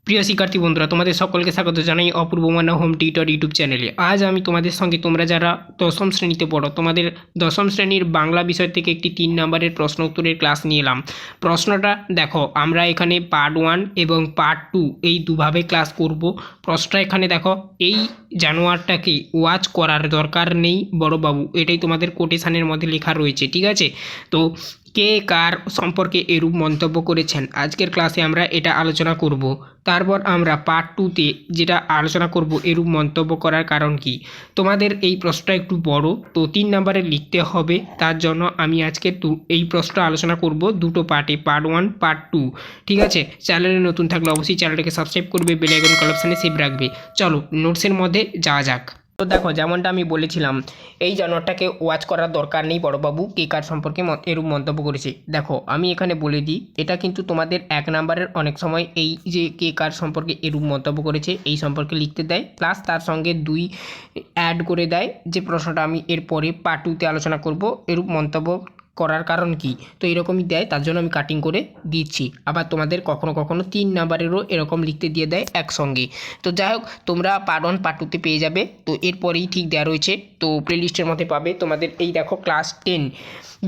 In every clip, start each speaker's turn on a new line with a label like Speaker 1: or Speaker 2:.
Speaker 1: প্রিয় শিক্ষার্থী বন্ধুরা, তোমাদের সকলকে স্বাগত জানাই অপূর্ব মান্না হোম টিউটর ইউটিউব চ্যানেলে। আজ আমি তোমাদের সঙ্গে, তোমরা যারা দশম শ্রেণীতে পড়ো, তোমাদের দশম শ্রেণীর বাংলা বিষয় থেকে একটি 3 নম্বরের প্রশ্ন উত্তরের ক্লাস নিয়ে এলাম। প্রশ্নটা দেখো, আমরা এখানে পার্ট 1 এবং পার্ট 2 এই দুভাবে ক্লাস করব। প্রশ্নটা এখানে দেখো, এই জানোয়ারটাকে ওয়াচ করার দরকার নেই বড়বাবু, এটাই তোমাদের কোটেশানের মধ্যে লেখা রয়েছে, ঠিক আছে? তো কে কার সম্পর্কে এরূপ মন্তব্য করেছেন, আজকের ক্লাসে আমরা এটা আলোচনা করব। তারপর আমরা পার্ট 2তে যেটা আলোচনা করব, এরূপ মন্তব্য করার কারণ কি। তোমাদের এই প্রশ্নটা একটু বড়, তো 3 নম্বরে লিখতে হবে, তার জন্য আমি আজকে এই প্রশ্নটা আলোচনা করব দুটো পার্টে, পার্ট 1 পার্ট 2, ঠিক আছে? চ্যানেলে নতুন থাকলে অবশ্যই চ্যানেলটাকে সাবস্ক্রাইব করবে, বেল আইকন কল অপশানে সেভ রাখবে। চলো নোটসের মধ্যে যাওয়া যাক। তো দেখো, যেমনটা আমি বলেছিলাম, এই জানোয়ারটাকে ওয়াচ করার দরকার নেই বড়বাবু, কে কার সম্পর্কে এরূপ মন্তব্য করেছে। দেখো আমি এখানে বলে দিই, এটা কিন্তু তোমাদের 1 নম্বরের অনেক সময় এই যে কে কার সম্পর্কে এরূপ মন্তব্য করেছে এই সম্পর্কে লিখতে দেয়, প্লাস তার সঙ্গে 2 অ্যাড করে দেয়, যে প্রশ্নটা আমি এরপরে পার্ট 2তে আলোচনা করব, এরূপ মন্তব্য করার কারণ কি। তো এরকমই দেয়, তার জন্য আমি কাটিং করে দিচ্ছি। আবার তোমাদের কখনো কখনো 3 নাম্বারেরও এরকম লিখতে দিয়ে দেয় একসঙ্গে। তো যাই হোক, তোমরা পার্ট 1 পার্ট 2তে পেয়ে যাবে, তো এরপরেই ঠিক দেওয়া রয়েছে। তো প্লেলিস্টের মধ্যে পাবে তোমাদের, এই দেখো class 10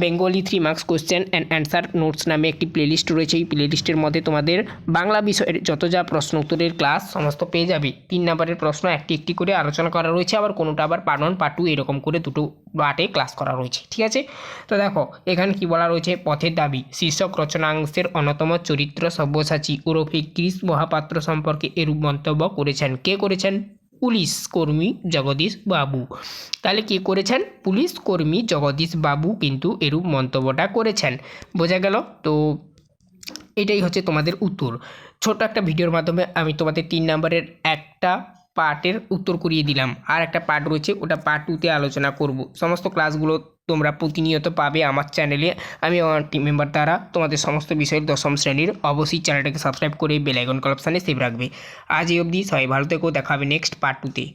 Speaker 1: Bengali 3 marks question and answer notes নামে একটি প্লেলিস্ট রয়েছে। এই প্লেলিস্টের মধ্যে তোমাদের বাংলা বিষয়ের যত যা প্রশ্ন উত্তরের ক্লাস সমস্ত পেয়ে যাবে। 3 নম্বরের প্রশ্ন একটি একটি করে আলোচনা করা রয়েছে, আবার কোনোটা আবার পার্ট 1 পার্ট 2 এরকম করে দুটো পার্টে ক্লাস করা রয়েছে, ঠিক আছে? তো দেখো এখানে কি বলা রয়েছে, পথের দাবি শীর্ষক রচনাংশের অন্যতম চরিত্র সব্যসাচী ওরফে কৃষ মহাপাত্র সম্পর্কে এরূপ মন্তব্য করেছেন। কে করেছেন? পুলিশ কর্মী জগদীশ বাবু। তাহলে কে করেছেন? পুলিশ কর্মী জগদীশ বাবু কিন্তু এরূপ মন্তব্যটা করেছেন, বোঝা গেল? তো এটাই হচ্ছে তোমাদের উত্তর। ছোট একটা ভিডিওর মাধ্যমে আমি তোমাদের 3 নম্বরের একটা পার্টের উত্তর করিয়ে দিলাম, আর একটা পার্ট রয়েছে, ওটা পার্ট 2তে আলোচনা করব। সমস্ত ক্লাসগুলো তোমরা প্রতিনিয়ত পাবে আমার চ্যানেলে। আমি আমার টিম মেম্বার দ্বারা তোমাদের সমস্ত বিষয়ের দশম শ্রেণীর, অবশ্যই চ্যানেলটাকে সাবস্ক্রাইব করে বেল আইকন কল অপশানে সেভ রাখবে। আজ এই অবধি, সবাই ভালো থেকো, দেখা হবে নেক্সট পার্ট 2তে।